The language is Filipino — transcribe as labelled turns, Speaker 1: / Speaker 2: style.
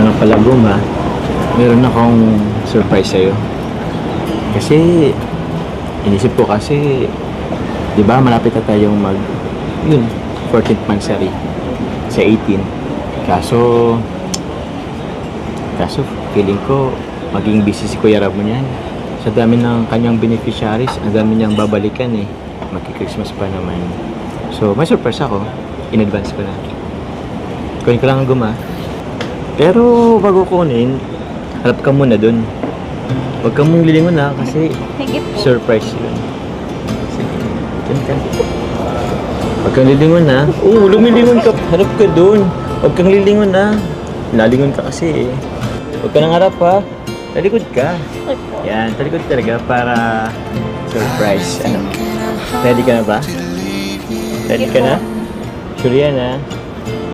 Speaker 1: nga pala, Guma, meron akong surprise sa'yo. Kasi, inisip ko kasi, di ba, malapit na tayong yun, 14th monthsary sa 18. Kaso, feeling ko, maging busy si Kuya Rab mo niyan. Sa dami ng kanyang beneficiaries, ang dami niyang babalikan eh. Magki-Christmas pa naman. So, may surprise ako. In advance ko na. Kunin ko lang ang Guma. Pero, bago kunin, harap ka muna dun. Huwag kang mong lilingon na kasi surprise yun. Sige, dun ka. Huwag kang lilingon na. Oo, lumilingon ka. Harap ka dun. Huwag kang lilingon na. Lalingon ka kasi eh. Huwag ka nang harap ha. Talikod ka. Yan, talikod talaga para surprise. Ano? Ready ka na ba? Ready ka na? Sure yan ha?